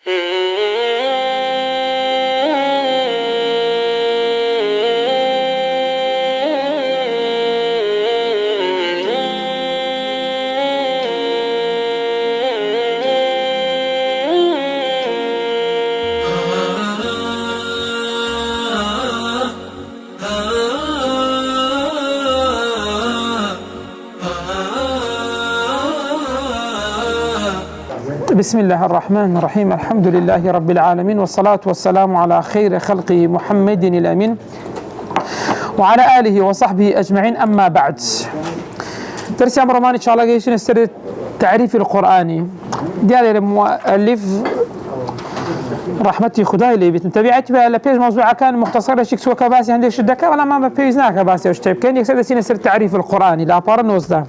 بسم الله الرحمن الرحيم. الحمد لله رب العالمين، والصلاة والسلام على خير خلقه محمد الأمين وعلى آله وصحبه أجمعين. أما بعد، درس أمر مان إن شاء الله جيشنا سر التعريف القرآني ديال المؤلف رحمتي خداي اللي بتتبعت بها لبيج موضوع كان مختصر لشيك سوى كباسي عندك شدك ولا ما بيزنا كباسي وش تعب كان يكسر سين سر التعريف القرآني لا بارنوس ده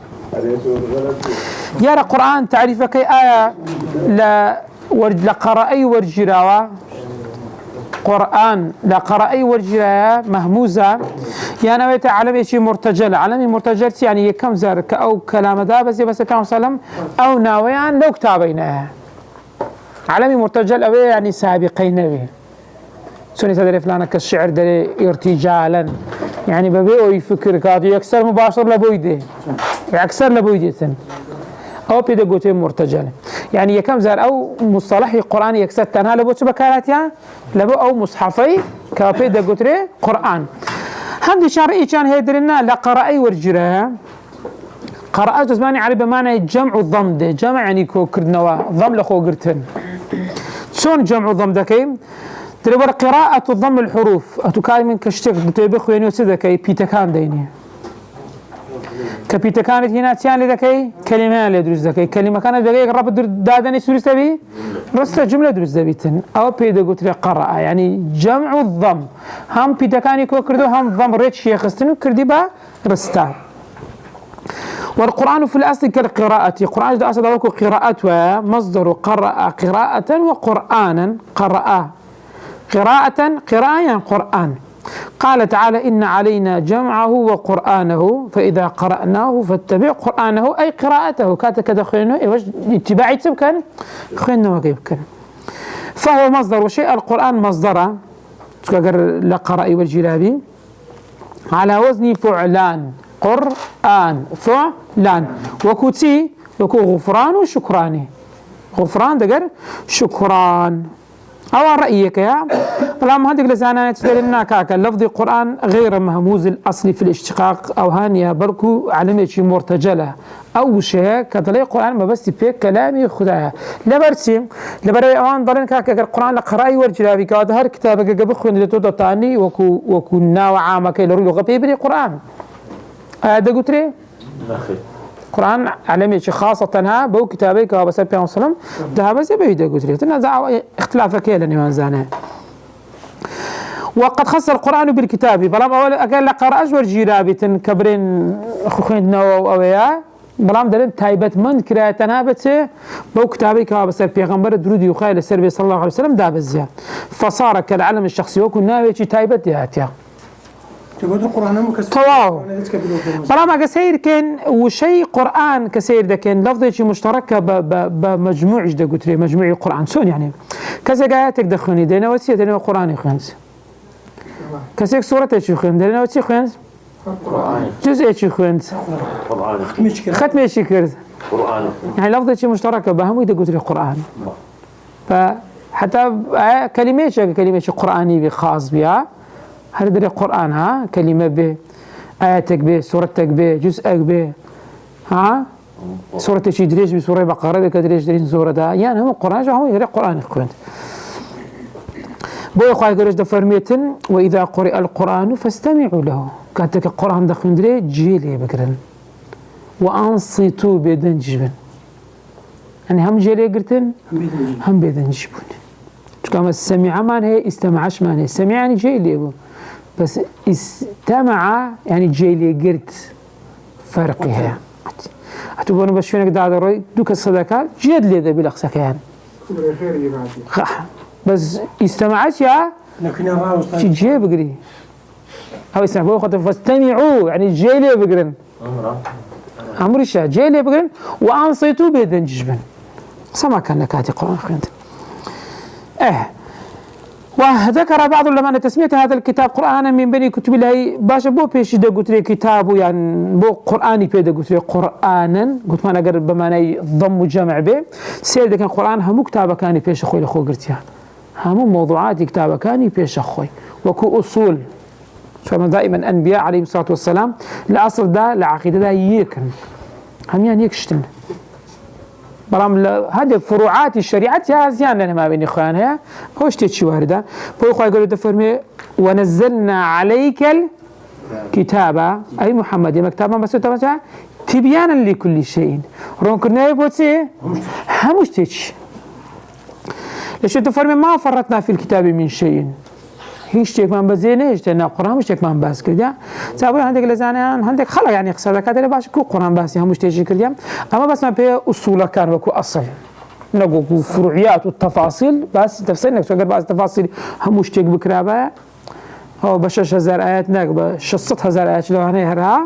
يا القرآن تعريفك آية لقرأي ورجراوة قرآن لقرأي ورجراوة مهموزة يعني نويت علمي شيء مرتجل علمي مرتجل يعني كم زار أو كلام ده بس كلام سلام أو ناويان لو كتابينه علمي مرتجل أو يعني سابقين به سوني تدري فلان كالشعر دري ارتجالا يعني ببيعه يفكر كاتو يكسر مباشر لبويده يكسر لبويده أو بيدقوتي مرتجل يعني يكم زار أو مصطلح قرآن يكسر تنها لبوت بكاراتيا لبو أو مصحفي كبيدقوتي قرآن هم شرعي كان هيدرنا لقرأي ورجرها قراءات زماني على بمعنى جمع الضم ده جمع يعني كردنوا ضم لخو قرتن شون جمع الضم ده كيم ترى قراءة الضم الحروف أتوكاي من كشتك بتبخ يعني وسده كي بيتكان ديني كبيتكانت هنا تيان لذكي كلمة لدرس ذكي كلمة كانت ذكي رب دادني سوري تبي رست جملة درس ذبيتن أو بيدا قلت لي قراءة يعني جمع الضم هم بيتكاني كردو هم ضم ريتش يخستنو كردي با رستا والقرآن في الأصل كالقراءة القرآن إذا أصل ذلك قراءة مصدر قرأ قراءة وقرآنا قراءة قراءة قرآن قال تعالى إن علينا جمعه وقرآنه فإذا قرأناه فاتبع قرآنه أي قراءته كاتا كذا خينه اتباعي تبكن خينه وكيف كان فهو مصدر وشيء القرآن مصدره لقرأي والجلابي على وزن فعلان قرآن فعلان وكوتي وكو غفران وشكراني غفران دقر شكران أو رأيك يا بلام هذيك لسانا تدلنا كاكا لفظ القرآن غير مهموز الأصل في الاشتقاق أو هانيا بركو علمي شي مرتجلة أو شيء كتلاقي القرآن ما بس بيك كلامي خداها لبرسي لبري أوان ضلنا كاكا القرآن لقرأي ورجلابي كاد هر كتابك قبخون اللي تودو تاني وكنا وعامة كي لرو غبي بري القرآن هذا قلت لي القرآن علمي شيء خاصة ها بو كتابي كابا سبحانه وسلم ده بس بيده قلت لي تنازع اختلاف كيلا نيوان زانه وقد خص القرآن بالكتاب بلام أول أقل قرأش ورجيرابي كبرين خخين نو أويا بلام دلين تايبت من كراتنا بس بو كتابي كابا سبحانه درودي وخيل السربي صلى الله عليه وسلم ده بزيا فصار كالعلم الشخصي وكنا ويجي تايبت ياتيا طواو بلا ما كسير كان وشيء قرآن كسير ده كان لفظة شيء مشتركة بمجموع جدا قلت لي مجموع القرآن شون يعني كذا جاءت تدخلني دينا وسيا دينا القرآن خنز كسيك سورة ايش خنز دينا وسيا خنز جزء ايش خنز ختم ايش كرز يعني لفظة شيء مشتركة بهم ويدا قلت لي القرآن فحتى كلمة قرآني بخاص بها هل دري القرآن ها كلمة به آياتك به سورتك به جزءك به ها سورة شي دريش بسورة بقرة كدريش دريش سورة ده يعني هم القرآن جو هم يدري القرآن يخوان بو يخوان يقولش دفرميتن وإذا قرئ القرآن فاستمعوا له كاتك القرآن دخل دري جيلي بكرن وأنصتوا بيدن جبن يعني هم جيلي قرتن هم بيدن جبن كما السمع معنى استمعش معنى سمع يعني جيلي بو بس استمع يعني جيلي قرت فرقها أتبون بس شو نقدر هذا دوك الصداقات جد لي ذا بالأقصى يعني بس استمعت يا شي جي بقري أو استمعوا خاطر فاستمعوا يعني جيلي بقرن أمري شا جيلي بقرن وأنصتوا بيدن جبن سما كان لك هذه القرآن خيانة وذكر بعض العلماء أن تسمية هذا الكتاب قرآنا من بين كتب الله باشا بو بيش دا قلت لي كتابه يعني بو قرآني بيدا قلت لي قرآنا قلت ما أنا قرب بمعنى ضم وجمع به سير ده كان قرآن همو كتابه كاني بيش أخوي لأخوي قلت همو موضوعات كتابه كاني بيش أخوي وكو أصول سواء دائما أنبياء عليهم الصلاة والسلام الأصل ده العقيدة ده يكن هم يعني يكشتن برام هذه فروعات الشريعة يا زيان لنا ما بين إخوانها هوش تشي واردة بو إخوان يقولوا دفرمي ونزلنا عليك الكتاب أي محمد مكتابا مسوطة تبيانا لكل شيء رون كرنا يبوتي هموش تشي ليش تفرمي ما فرطنا في الكتاب من شيء هیچ شتێک من بەجێ نهێشتێ قورآن هیچ شتێکمان باس کردیا چاوەڕێ هەندێک لە زانایان هەندێک خەڵک یعنی قسە دەکات دەڵێ باش کو قورآن باسی هەموو شتێکی کردیا ئەمە بەسمان پێ ئوسوولەکان وەکو ئەسڵ نەگوڵ فروعیات و تەفاسیل باسی تەفسیر نەکرێت ئەگەر باسی تەفاسیل هەموو شتێک بکرابایە ئەو بە 6,000 ئاەت نەک بە 600,000 ئاەت لەوانەیە هەرها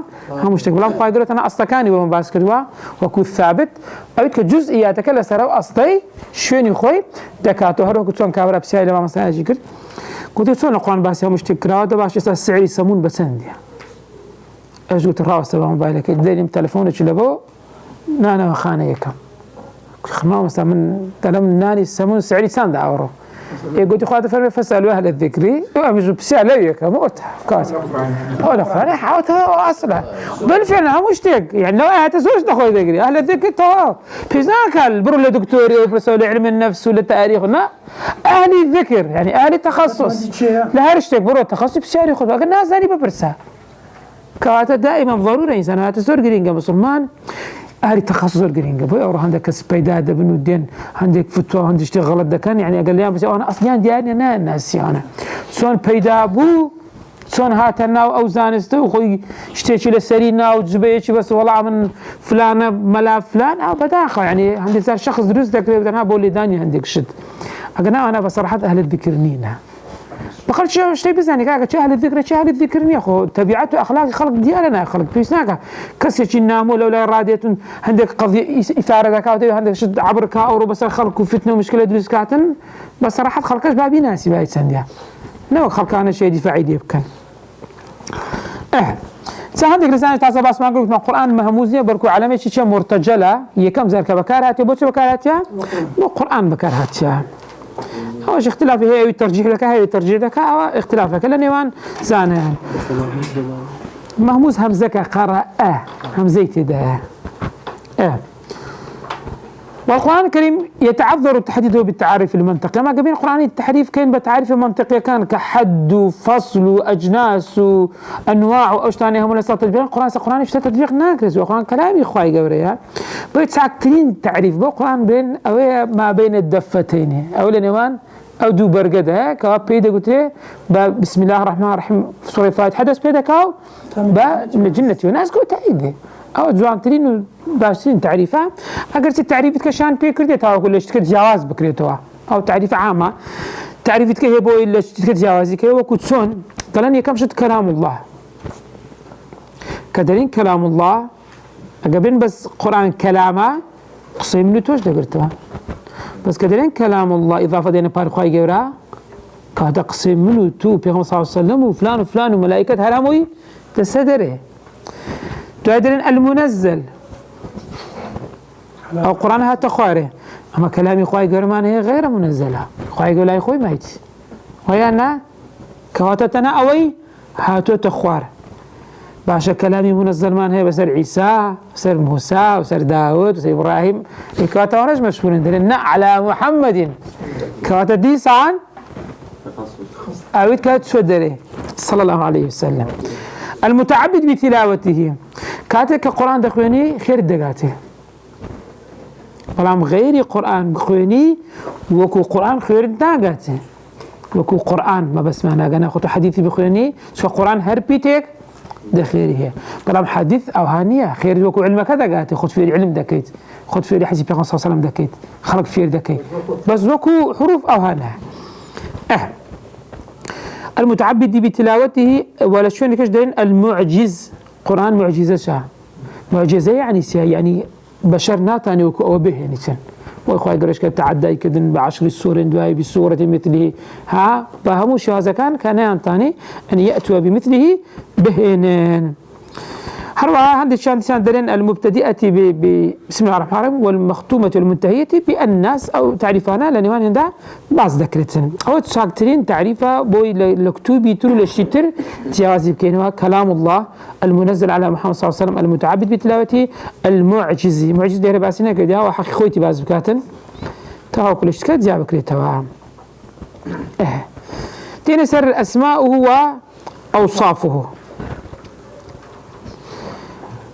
هەموو شتێک بەڵام خوای گەورە تەنها ئەستەکانی بۆمان باس کردووە وەکو ثابت ئەوەی کە جوزئیاتەکە لەسەر ئەو ئەستەی شوێنی خۆی دەکاتەوە هەروەکو چۆن کابرا پرسیاری لە مامۆستایەکی کرد قلت شلون القرآن بس يوم اشتكي كراوده باش السعر يسمون بسنديا اجوت الراس تبع موبايلك ديني تليفونك لبو نانا خانه يكم خما مثلا من تلم ناني يسمون سعر سند اورو قلت اخوات فرمي فاسالوا اهل الذكر وامجوا بساليك موت كاس ولا خانه حاوتها اصلا بالفعل هم مشتاق يعني لو هتزوج تاخذ ذكري اهل الذكر تو بيزاك البر لدكتوري وبروفيسور علم النفس ولا تاريخ اهل الذكر يعني اهل التخصص لا هرشتك برو تخصص بسعر ياخذ لكن الناس هذه ببرسها كواتا دائما ضروري انسان هتزور جرينجا مسلمان أهل التخصص الجرينجا بو أروح عندك سبيداد بنو الدين عندك فتوى عندك اشتغل غلط ده كان يعني قال لي بس أنا أصليا دياني أنا الناس أنا سون بيدا بو سون هاتنا أو زانستو خوي اشتيشي للسرينا وجبيشي بس والله من فلانة ملا فلان أو بداخل يعني عندي صار شخص دروس ذاك أنا بقول داني عندك شد أنا بصراحة أهل الذكر نينا بقول شيء بزاني كاك أهل الذكر أهل الذكر يا أخو تبعته أخلاق خلق ديالنا خلق بيسناك كسيش النامو لولا رادية عندك قضية إثارة ذكاء عندك شد عبر كاورو بس خلق وفتنة ومشكلة دروس كاتن بس راحت خلقش بابي ناسي بايت سنديا نو خلق أنا شيء دفاعي ديبكن عندك رسالة تعصب اسمع قلت من القرآن مهموزية بركو علامة شيء مرتجلة هي كم زركة بكارهاتيا بوتش بكارهاتيا القرآن بكارهاتيا هوش اختلاف هي والترجيح لك هي والترجيح لك أو اختلاف لك لأنه زانه يعني مهموز همزك قرأ همزيتي ده والقرآن الكريم يتعذر التحديث بالتعاريف المنطقي ما قبل القرآن التحريف كان بتعريف منطقي كان كحد وفصل وأجناس وأنواع وأشتاني هم الأساس تطبيق القرآن في تطبيق ناقص والقرآن كلامي إخوائي قبريها بيتساكتين تعريف بالقرآن بين أو ما بين الدفتين أو لنوان أو دو برقدها كواب بيدا قلت لي بسم الله الرحمن الرحيم في سورة الفاتحة حدث بيدا كاو جنة وناس قلت عيدي أو جوانترين باشترين تعريفها أقرت التعريف كشان بيكردي تاو كل شيء جواز بكريتوا أو تعريف عامة تعريف كه بوي اللي جوازي كه وكتسون قالني كم شد كلام الله كدرين كلام الله أقبلين بس قرآن كلامه قصيم نتوش دقرتها بس كدرين كلام الله إضافة دينا بارخواي جورا كهذا قصيم منو تو بيغم صلى الله عليه وسلم وفلان وفلان وملائكة هرموي تسدره تقدرين المنزل أو قرآنها تخواره أما كلامي خواهي قرمان هي غير منزلة خواهي قول لا خوي ميت ويانا كواتتنا أوي هاتو تخوار باشا كلامي منزل مان هي بسر عيسى بسر موسى بسر داود بسر إبراهيم الكواتا ونج مشهورين دلنا على محمد كواتا دي سان أويد كات سودري صلى الله عليه وسلم المتعبد بتلاوته كاتك قرآن دخويني خير دقاته فلام غيري قرآن بخويني وكو قرآن خير دقاته وكو قرآن ما بس معنا قنا خطو حديثي بخويني شو قرآن هربيتك ده خيري هي فلام حديث أو هانية خير وكو علمك دقاته خد في العلم دكيت خد في حديث بيغمبر صلى الله عليه وسلم دكيت خلق في دكيت بس وكو حروف أو هانها المتعبد بتلاوته ولا شو نكش دين المعجز قرآن معجزة شاه معجزة يعني بشر ناتاني وكو به يعني وإخوة قريش تعدى كدن ب10 سور دواي بسورة مثله ها فهموش هذا كان ينطاني أن يأتوا بمثله بهنين هروها هندي شان دلين المبتدئة بسم الله الرحمن الرحيم والمختومة والمنتهية بالناس أو تعريفنا لنوان هندا بعض ذكرتن أو تساقترين تعريفها بوي لكتوبي تلو للشتر تيازي بكينوا كلام الله المنزل على محمد صلى الله عليه وسلم المتعبد بتلاوته المعجزي معجز دير باسنا كده وحقي خويتي باز بكاتن تهاو كل اشتكات جاب كريتها تين سر أسماؤه وأوصافه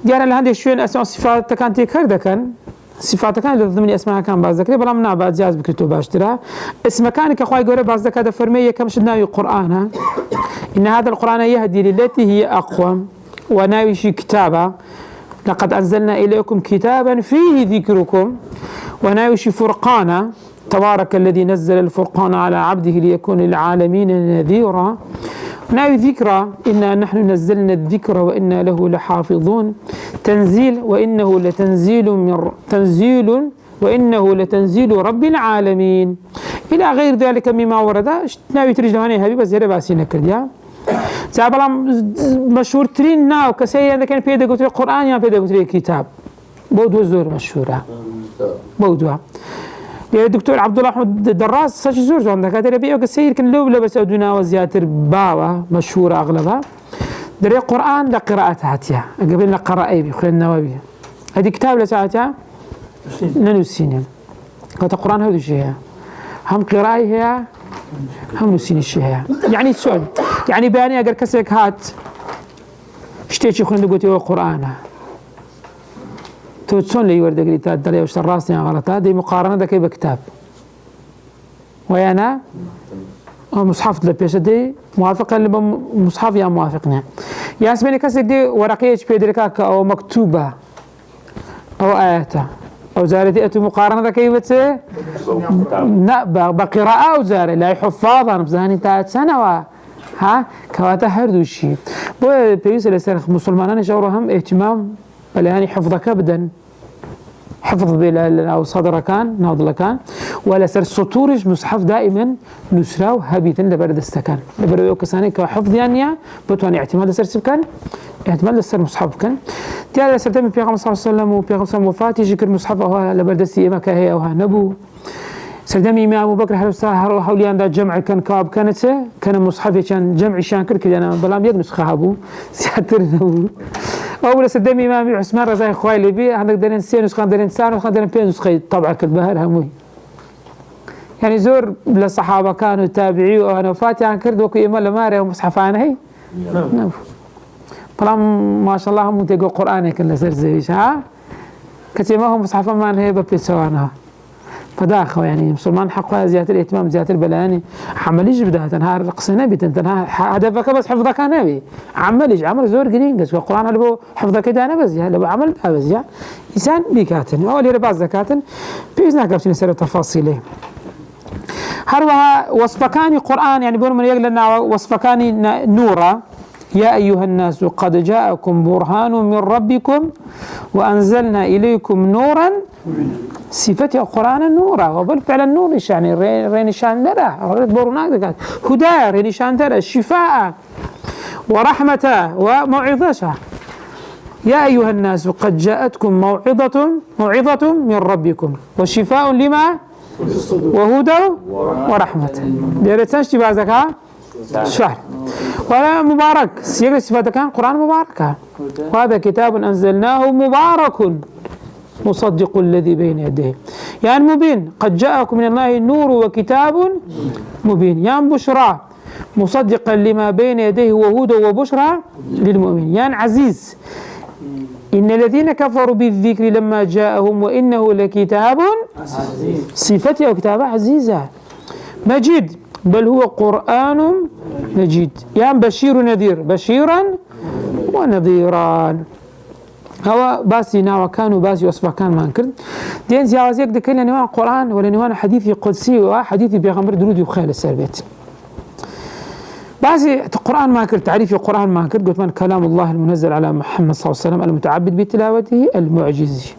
جارا لهندي شوين أسماء صفات كان تكرر كان صفات كان ضمن أسماء كان بعض ذكري بلا منع بعد جاز بكتب باشترا اسم كان كخواي جوري بعض ذكر فرمية كم شدنا القرآن إن هذا القرآن يهدي للتي هي أقوم وناوي كتابا لقد أنزلنا إليكم كتابا فيه ذكركم وناوي فرقانا تبارك الذي نزل الفرقان على عبده ليكون للعالمين نذيرا ناوي ذكرى إنا نحن نزلنا الذكر وإنا له لحافظون تنزيل وإنه لتنزيل رب العالمين إلى غير ذلك مما ورد ناوي تريد هاني حبيبة زيادة باسينا كرديا سابلا مشهور ترين ناو كسي إذا كان بيدا قلت القرآن يا بيدا قلت الكتاب بودو زور مشهورة بودو الدكتور عبد الله احمد الدراس ساش زور عندك هذا بيئة كسير كان لو لبس أدونا وزياتر باوا مشهورة أغلبها دري القرآن لقراءتها هاتيا قبل لقراءة بخير النووي هذه كتاب لساعتها ننسيني قلت القرآن هذا الشيء هم قراءة هي هم نسين الشيء يعني السؤال يعني بياني أقر كسيك هات اشتيتش خلنا قلت هو القرآن توتسون لي ورد قريت الدليل وش الراسني غلطات دي مقارنة ده كيف كتاب ويانا مصحف لبيش دي موافقة اللي مصحف يا موافقنا يا اسمني كسر دي ورقية بيدركاك أو مكتوبة أو آياته أو زارتي أتو مقارنة ده كيف تسي لا بقراءة أو زاري لا حفاظا بزاني تاعت سنة ها كواتا هردو الشيء بو بيوس اللي مسلمان شعورهم اهتمام يعني حفظك أبدا حفظ بلا أو صدر كان ناضل كان ولا سر سطورج مصحف دائما نسراو هبيتا لبرد استكان لبرد يوكساني كحفظ يعني بتواني اعتماد سر سبكان اعتماد سر مصحف كان تيار سر تم بيغمبر صلى الله عليه وسلم وبيغمبر صلى الله عليه وسلم ذكر مصحف أو لبرد استيما كهي أو نبو سردمي إمام أبو بكر حلو حوليان دا جمع كان كاب كان مصحف كان جمع شانكر كذا أنا بلام يد نسخة أبو سياتر نبو أول سردمي إمام عثمان رضي خوي اللي بيه عندك دارين سين نسخة دارين سان نسخة دارين بين نسخة طبعا كالبهر هموي يعني زور للصحابة كانوا تابعي وأنا فاتي عن كرد وكو إمام لماري ومصحف أنا هي نعم بلام ما شاء الله هم تيجوا قرآن كلا سر زيش ها كتير ما هم مصحف ما هي ببيت سوانها فداخل يعني مسلمان حقها زيادة الاهتمام زيادة البلاني عمليش بدها تنهار رقصنا بتنهار هدفك بس حفظك أنا بي عمل زور قرين قس والقرآن اللي بو حفظك كده أنا بس اللي بو عمل بس إنسان بيكاتن أول يرى بعض زكاتن بإذنك بس نسأل تفاصيله هروها وصفكاني قرآن يعني بقول من يقول لنا وصفكاني نورا يا أيها الناس قد جاءكم برهان من ربكم وأنزلنا إليكم نورا صفة القرآن نورا وبالفعل النور يعني رين شان درا برناك هدى رين شان درا شفاء ورحمة وموعظة يا أيها الناس قد جاءتكم موعظة من ربكم وشفاء لما وهدى ورحمة ديرتنش تبع زكاة شهر ولا مبارك سيقل صفات كان قرآن مباركة وهذا كتاب أنزلناه مبارك مصدق الذي بين يديه يعني مبين قد جاءكم من الله نور وكتاب مبين يعني بشرى مصدقا لما بين يديه وهدى وبشرى للمؤمنين يعني عزيز إن الذين كفروا بالذكر لما جاءهم وإنه لكتاب صفته وكتابه عزيزة مجيد بل هو قرآن مجيد يعني بشير ونذير بشيرا ونذيرا هو باسينا وكانوا باسي وصفه كان ما انكرد دين زيازيك دكنا نوع قرآن ولا نوع حديث قدسي وحديث بيغمبر درود وخيل السربيت باسي القرآن ما انكرد تعريف القرآن ما انكرد قلت من كلام الله المنزل على محمد صلى الله عليه وسلم المتعبد بتلاوته المعجزي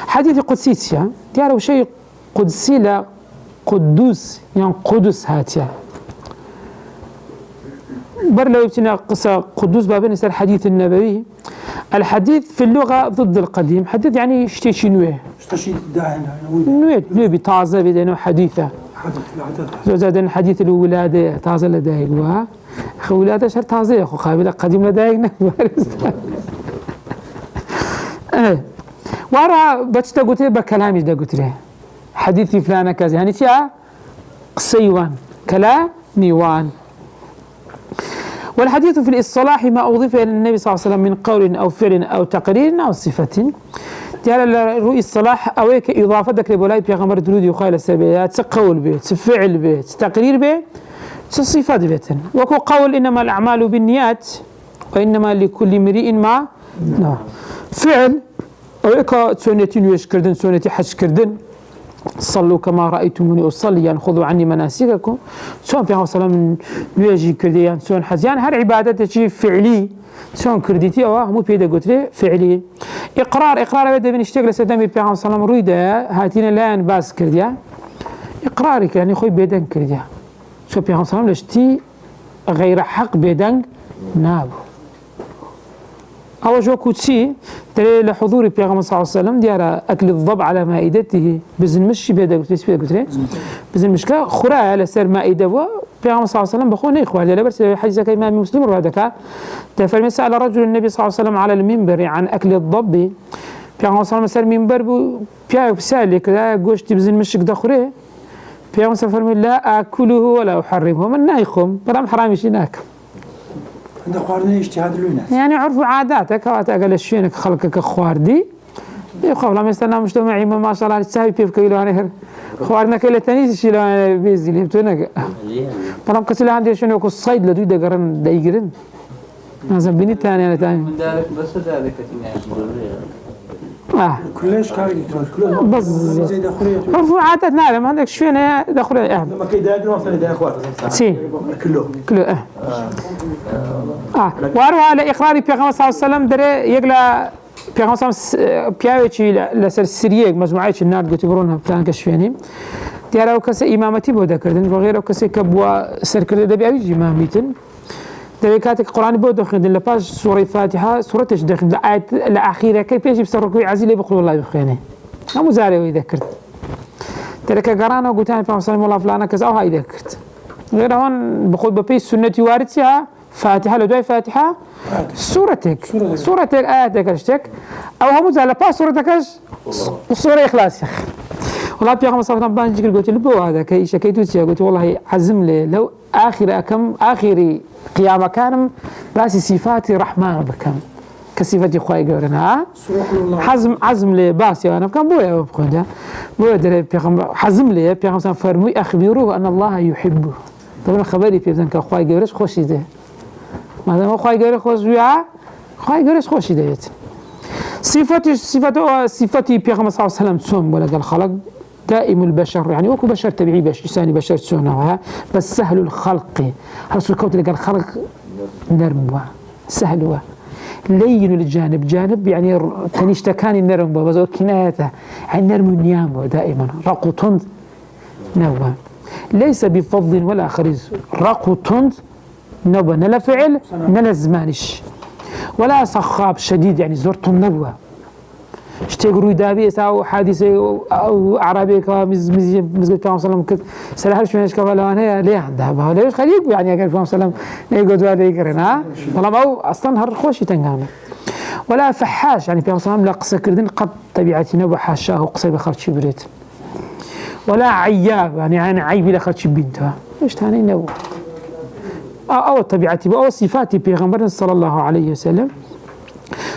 حديث قدسي ديارو شيء قدسي لا قدوس يعني قدس هاتيا بر لو يبتنا قصة قدوس بابين يصير الحديث النبوي. الحديث في اللغة ضد القديم، حديث يعني شتي نويه نويه بتازة بدنا حديثة زادن حديث الولادة تازة لدايق أخو ولادة شر تازة يا أخو قابلة قديم لدايق نبارس وارا بتشتا قلت بكلامي دا قلت له حديثي فلانة كذا يعني تيا قصيوان كلامي وان. والحديث في الإصطلاح ما أضيف إلى النبي صلى الله عليه وسلم من قول أو فعل أو تقرير أو صفة. تعالى رؤي الصلاح أويك إضافتك لبولاي بيغمر درود يخيل السبيات تقول به تفعل به تقرير به تصفات به. وكو قول إنما الأعمال بالنيات وإنما لكل امرئ ما نوى. فعل أويك سنتي نويش كردن سنتي حج كردن صلوا كما رأيتموني أصلي يعني خذوا عني مناسككم سواء في صلاة نواجي كردي يعني سواء حز يعني هر عبادة شيء فعلي سواء كرديتي أو مو بيدا قلت لي فعلي. إقرار بده بنشتغل سدامي في صلاة رويدا هاتينا لان باس كرديا إقرارك يعني خوي بيدن كرديا سواء في صلاة لشتي غير حق بيدن نابو أو جو كوتشي ترى لحضور النبي صلى الله عليه وسلم ديار أكل الضب على مائدته بزن مش بيدا قلت لي بزن مشكلة خراء لسر مائدة و النبي صلى الله عليه وسلم بخون إخوة لا بس حديث كإمام مسلم وهذاك تفرم سأل رجل النبي صلى الله عليه وسلم على المنبر عن أكل الضب النبي صلى الله عليه وسلم منبر بيا بسالي كذا جوشتي بزن مش كده خراء النبي صلى الله عليه وسلم لا أكله ولا أحرمه من نايخم برام حرام يشيناك عند خواردني اجتهاد لوناس يعني عرفوا عاداتك واتقل شينك خلقك خواردي يخاف لما يستنى مجتمعي ما شاء الله تساوي كيف كيلو انا خواردنا كيلو تاني شي لو بيزي لي بتونا برام كسل عندي شنو كو الصيد لدو دغرن دايغرن لازم بني ثاني انا ثاني من ذلك بس ذلك كلش كاري بس زي دخوليه عرفوا عاداتنا ما عندك شويه دخوليه لما كيدا نوصل الى اخوات سي كله واروا على إقرار النبي صلى الله عليه وسلم دري يقلا النبي صلى الله عليه وسلم بياوتشي لسر سرية مجموعة النار قلت يقولونها فلان كشفيني ديارو كسي إمامتي بودا كردن وغيره كسي كبوا سر كردن دبي أوي إماميتن دري كاتك القرآن بودا خدن لباش سورة الفاتحة سورة ايش داخل الآية الأخيرة كيف يجي بسرقوي عزيلي بقول الله بخينه هم زاري ويذكرت دري كقرانا وقلت النبي صلى الله عليه وسلم والله فلان كذا أو هاي ذكرت غير هون بقول ببي السنة وارثها فاتحة لو داي فاتحة سورتك آياتك اشتك أو هم زال باس سورتكش السورة إخلاص يا أخي والله بيا صلى الله عليه وسلم قلت له هذا كي شكيت قلت والله عزم لي لو آخري قيامة كان بس صفات الرحمن بكم كصفات إخوائي قولنا عزم لي باس يا أنا بكم بويا دري بيا حزم لي بيا فرمي أخبروه أن الله يحبه طبعا خبري في ذنك أخوائي قولش خوش ده مادام أخوائي قولش خوش بيا أخوائي قولش خوش ديت صفتي بيغمبر صلى الله عليه وسلم تسوم ولا قال خلق دائم البشر يعني وكو بشر تبعي إنساني بشر تسونها بس سهل الخلق رسول الكوت اللي قال خلق نرموه سهل لين الجانب جانب يعني تنشتكاني النرم بس كنايته يعني نرم النيام دائما رقطند نوى ليس بفضل ولا خريز رقطند نوى نلا فعل نلا زمانش ولا صخاب شديد يعني زرت النبوة اشتغلوا دابي أو حادثة أو عربي كمز مزج كلام سلام كت سلاح شو نشكى ولا أنا ليه عندها بها ليش خليك يعني أقول كلام سلام نيجود ولا يكرنا طالما أو أصلا هالخوش تنجامه ولا فحاش يعني كلام سلام لا قصة كردين قد طبيعتنا وحاشاه قصة بخرج بريت ولا عياب يعني أنا عيب لخرج بنتها إيش تاني نو أو طبيعتي أو صفاتي بيغمبرنا صلى الله عليه وسلم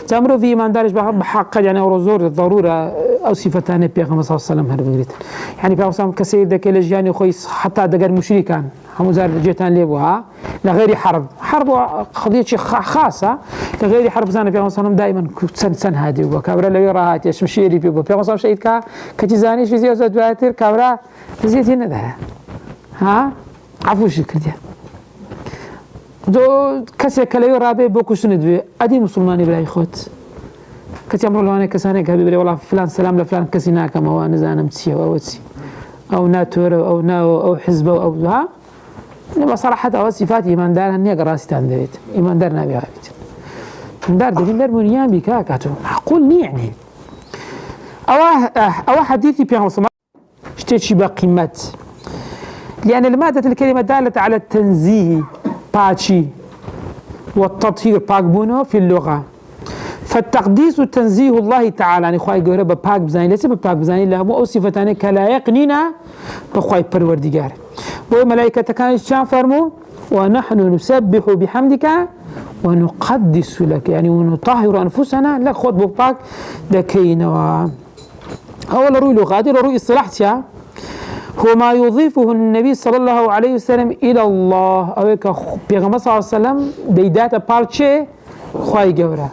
تأمر في إيمان دارج بحق يعني أو رزور الضرورة أو صفتان بيغمبر صلى الله عليه وسلم هربجريت يعني بيغمبر صلى الله عليه وسلم كسير ذاك الجاني خويس حتى دقر مشركان هم زار جيتان ليبوها لغير حرب قضية شيء خاصة لغير حرب زان بيغمبر صلى الله عليه وسلم دائما سن هادي وكابرا لو يراها يش مشيري بيغمبر صلى الله عليه وسلم كتزانيش في زيادة دواتر كابرا زيتين ده ها عفو شكر دي دو کسی کلیو رابه بکشند بی ادی مسلمانی برای خود كتي أمر الله أنا كسانك حبيبي والله فلان سلام لفلان كسينا كما هو نزانا متسيه أو أو ناتور أو ناو أو حزب أو ها إنما صراحة أو صفات إيمان دار هني قراسي تندريت إيمان دار نبي هابيت دار دار منيان بكاكاتو معقول يعني أو حديثي بيان وصما اشتيتشي بقيمات لأن المادة الكلمة دالة على التنزيه باتشي والتطهير باقبونه في اللغة فالتقديس تنزيه الله تعالى يعني خواهي قوله بباق بزاني ليس بباق بزاني له مو صفتاني كلا يقنينا بخواهي پروردگار وملائكة كان الشام فرمو ونحن نسبح بحمدك ونقدس لك يعني ونطهر أنفسنا لك خود بباق دكينا أول روي لغاتي روي اصطلاحتها هو ما يضيفه النبي صلى الله عليه وسلم إلى الله أو بيغمبر صلى الله عليه وسلم بيداتا بالشي خواهي قوله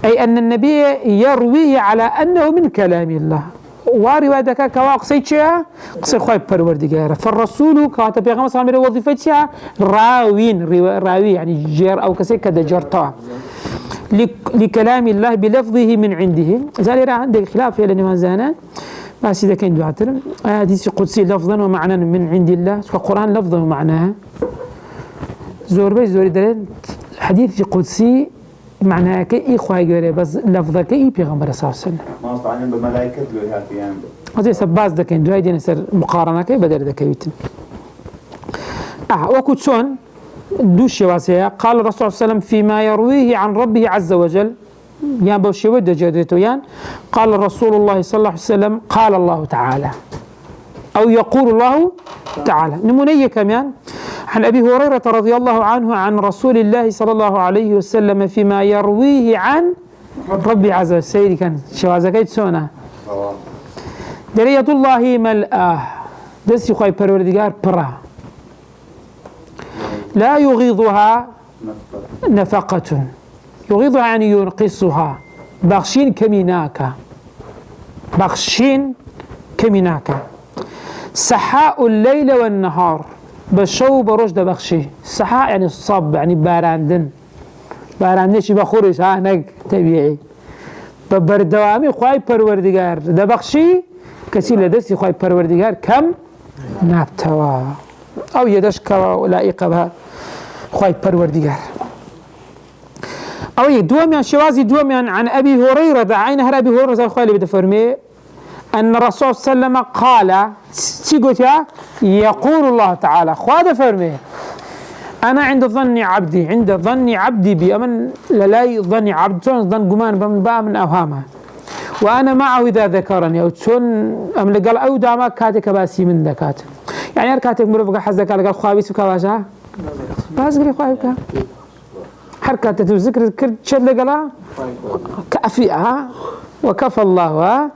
أي أن النبي يرويه على أنه من كلام الله وروايتك كوا قصيتها قصي خواهي پروردگار فالرسول كواتا بيغمبر صلى الله عليه وسلم وظيفتها راوي يعني جير أو كسي كده جرطا لكلام الله بلفظه من عنده زالي عندك خلاف يا لنمان زانا بس إذا كان دواتر حديث قدسي لفظا ومعنى من عند الله والقرآن لفظا ومعناها زوري دلين حديث قدسي معناها كي خواهي قولي بس لفظا كي بيغمبر صلى الله عليه وسلم ما أصطعنين بملائكة لو هاتي يعني هذا سباز دا كان دواي دينا سر مقارنة كي بدر دا كيوتن وكو تشون دوش واسيا قال الرسول صلى الله عليه وسلم فيما يرويه عن ربه عز وجل يان بوشي ود جديتو يان قال الرسول الله صلى الله عليه وسلم قال الله تعالى أو يقول الله تعالى نمونية كمان عن أبي هريرة رضي الله عنه عن رسول الله صلى الله عليه وسلم فيما يرويه عن ربي عز وجل سيدي كان شوازكيت سونا درية الله ملآه دسي خواهي پروردگار برا لا يغيضها نفقة يغيضها يعني ينقصها بخشين كميناك سحاء الليل والنهار بشو برشد بخشي سحاء يعني الصب يعني باراندن شي بخورش نك طبيعي ببردوامي خواهي پروردگار ده بخشي كسي لدسي خواهي پروردگار كم نابتوا أو يدش كوا لائقة بها خواهي پروردگار أو دوميان شوازي دوميان عن أبي هريرة عين هر أبي هريرة زي خواهي بدفرمي أن الرسول صلى الله عليه وسلم قال تيقوتها يقول الله تعالى خواهي فرمي أنا عند ظن عبدي بي أمن للاي ظن عبد ظن قمان من أوهامه وأنا معه إذا ذكرني أو تون أم لقال أو داما كاتك باسي من ذكات يعني أركاتك مرفقة حزك قال خواهي بيسوكا باشا باس قري خواهي بكا حركات تذكر كرد شد لقلا كأفئها وكفى الله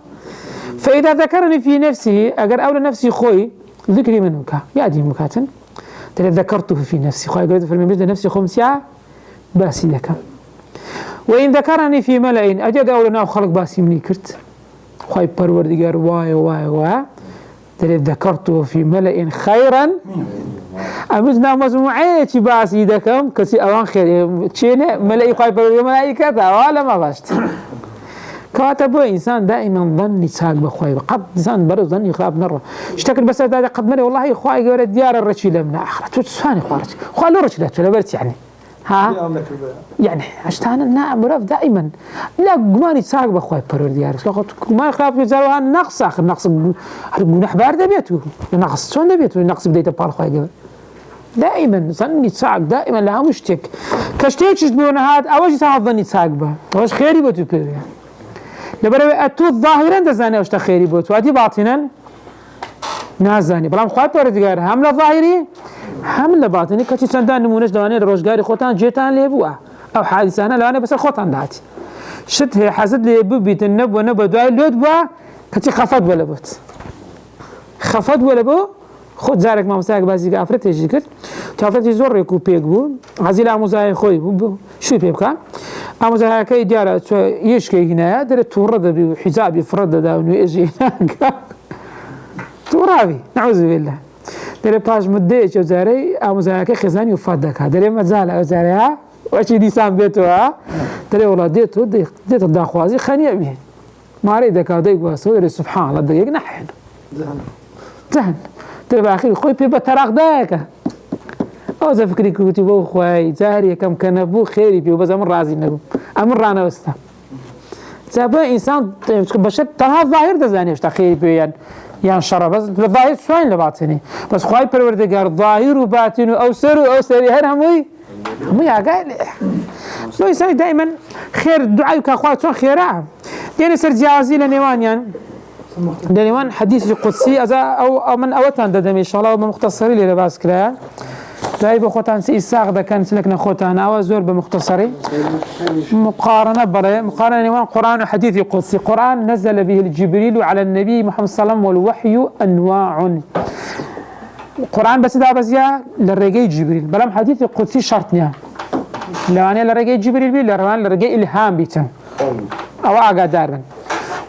فإذا ذكرني في نفسه أقر أولى نفسي خوي ذكري منك يا دي مكاتن ترى ذكرته في نفسي خوي قلت في المجد نفسي خمسة باسي لك وإن ذكرني في ملأ أجد أولنا خلق باسي مني كرت خوي پروردگار واي ترى ذكرته في ملأ خيرا أمزنا مجموعة باسي دكم كسي أوان خير تشينه ملأ خوي پروردگار ملائكة ولا ما باشت كاتب إنسان دائما ظن يساق بخواي قد إنسان برضه ظن يخاف مرة اشتكل بس هذا قد مرة والله خواي قال ديار الرجل من آخر تساني خواي له رجل ولا برت يعني ها يعني عشان نعم مرف دائما لا قمان يساق بخواي برديار قمان خلاف يزاروا نقص آخر نقص نح بارد بيته نقص شون بيته نقص بديت بار خواي قال دائما ظن يساق دائما لها مشتك كشتيش تبون هذا أول شيء ظن يساق به أول خيري بتوكل لبرای اتو ظاهرا دزانه اشتا خیری بود و ادی باطنا نازانی بلام خواهد پردگار هم لظاهری هم لباطنی کچی چندان نمونش دوانه روزگاری خوتان جیتان لیبوه او حادثانه لوانه بسر خوتان دهاتی شد هی حزد لیبو بیت النب و نب دوای لود بوا کچی خفت ولا بود خفت ولا بو خود زارك ما مساك بازيك افرت يجي كرت تافرت زور يكو بيك بو غازي لا مزاي خوي شو بيبكا امزا كاي ديار يشكي هنا در تورد بحجاب يفرد دا انه يجي هناك ترابي نعوذ بالله در باش مديش وزاري امزا كاي خزان يفدك در مزال وزاري ها واشي دي سام بيتو ها ترى والله ديت الداخوازي خاني أبيه ما أريد كادي واسود سبحان الله دقيق نحن زهن ترى بأخير خوي بيبا تراق داك أو زفكري كوتي بو خوي زهري كم كان بو خيري بيو بس أمر رازي نقول أمر رانا وستا زابا إنسان بشر تنها ظاهر دزاني مش تخيري بيو يعني شرع بس الظاهر شوين لباطني بس خوي پروردگار ظاهر وباطن أو سري هر همي يا قال لو إنسان دائما خير دعاء كأخواتهم خيرها يعني سر جوازي لنيوان يعني لنيوان حديث قدسي أو من أوتان ددم إن شاء الله بمختصري اللي لباس كلا داي بخوتان سيساق ده كان سلكنا خوتان أو زور بمختصري مقارنة برا مقارنة نيوان قرآن وحديث قدسي قرآن نزل به الجبريل على النبي محمد صلى الله عليه وسلم والوحي أنواع القرآن بس ده بس يا للرجاء جبريل بلام حديث قدسي شرطني لو أنا للرجاء جبريل بي للرجاء إلهام بيتم أو أقدار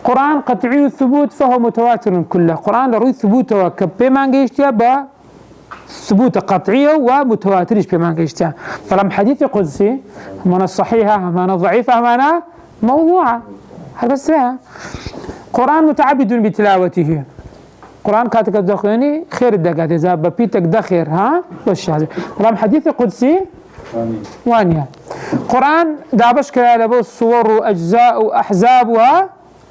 قرآن قطعي الثبوت فهو متواتر كله قرآن لروي ثبوته وكبمان جيشتيا با ثبوت قطعية ومتواترش بمان جيشتيا فلما حديث قدسي من الصحيحة من الضعيفة من موضوعة هذا بس قرآن متعبد بتلاوته قرآن كاتك الدخيني خير الدقات إذا ببيتك دخير ها وش هذا فلما حديث قدسي وانيا قرآن دابش كلا لبو الصور وأجزاء وأحزابها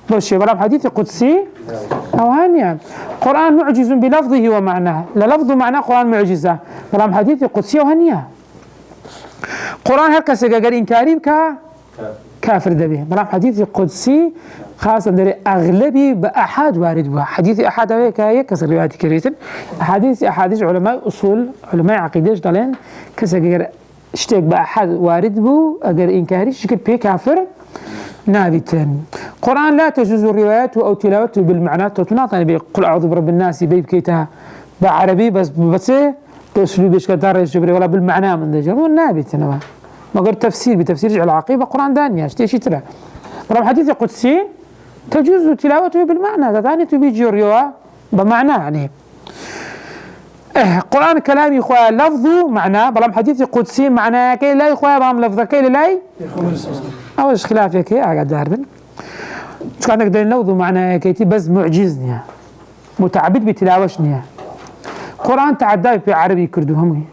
بشي برام حديث قدسي أو هانيا قرآن معجز بلفظه ومعناه للفظ معناه قرآن معجزة برام حديث قدسي وهانيا قرآن هركس قال إنكاري كافر دبي برام حديث قدسي خاصة دري أغلبي بأحد وارد بها حديث أحد هيك كسر روايات كريتن أحاديث علماء أصول علماء عقيدة دلين كسر اشتاق بأحد وارد بو أجر إنكاري شكل بي كافر نابتا قرآن لا تجوز روايته أو تلاوته بالمعنى تتناطن بقل أعوذ برب الناس بيبكيتها بعربي بس بأسلوب إيش كدار الجبري ولا بالمعنى من ذا جمو نابتا ما قلت تفسير بتفسير على العقيبة قرآن دانية اشتيش ترى رب حديث قدسي تجوز تلاوته بالمعنى ثاني تبيجي رواية بمعنى يعني قرآن كلامي إخوة لفظه معناه بلام حديث قدسي معناه كي لا إخوة بلام لفظه كي لا أولش خلافك كي أقعد داربن شو كان نقدر نلفظه معناه كي بس معجزني متعبد بتلاوشني قرآن تعدى في عربي كردو همي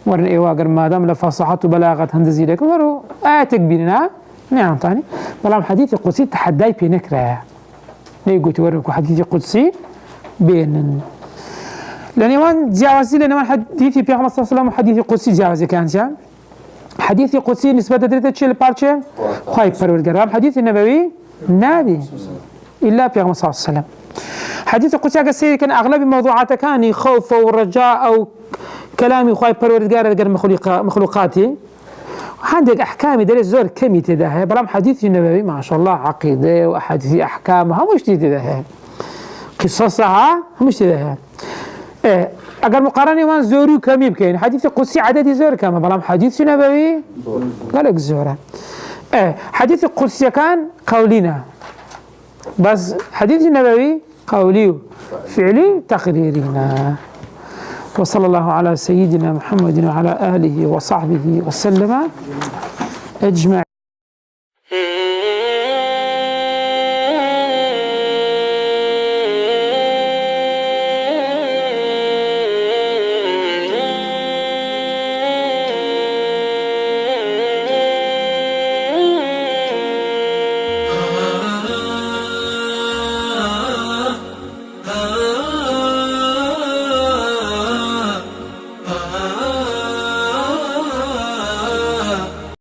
ورن إيواقر ما دام لفصحة وبلاغة هندزي لك ورو آياتك بيننا نعم تاني بلام حديث قدسي تحدى في نكرة نيقول تورك حديث قدسي بين لأن جاوزي لأن حديثي في محمد صلى الله عليه وسلم حديث قدسي جاوزي كان جا حديث قدسي نسبة درجة شيء البارشة خايف فرودجرام حديث النبوي نبي إلا في محمد صلى الله عليه وسلم حديث قدسي قصير كان أغلب موضوعاته كان خوف ورجاء أو كلامي خايف فرودجر مخلوقاتي عندك أحكام درجة زور كم يتداها برام حديث النبوي ما شاء الله عقيدة وأحاديث أحكامها مش تداها قصصها مش تداها اگر مقارنه وان زورو كم يمكن حديث قدسي عدد زور كم بلام حديث نبوي قال لك زوره حديث قدسي كان قولنا بس حديث النبوي قولي فعلي تقريرنا وصلى الله على سيدنا محمد وعلى آله وصحبه وسلم أجمعين.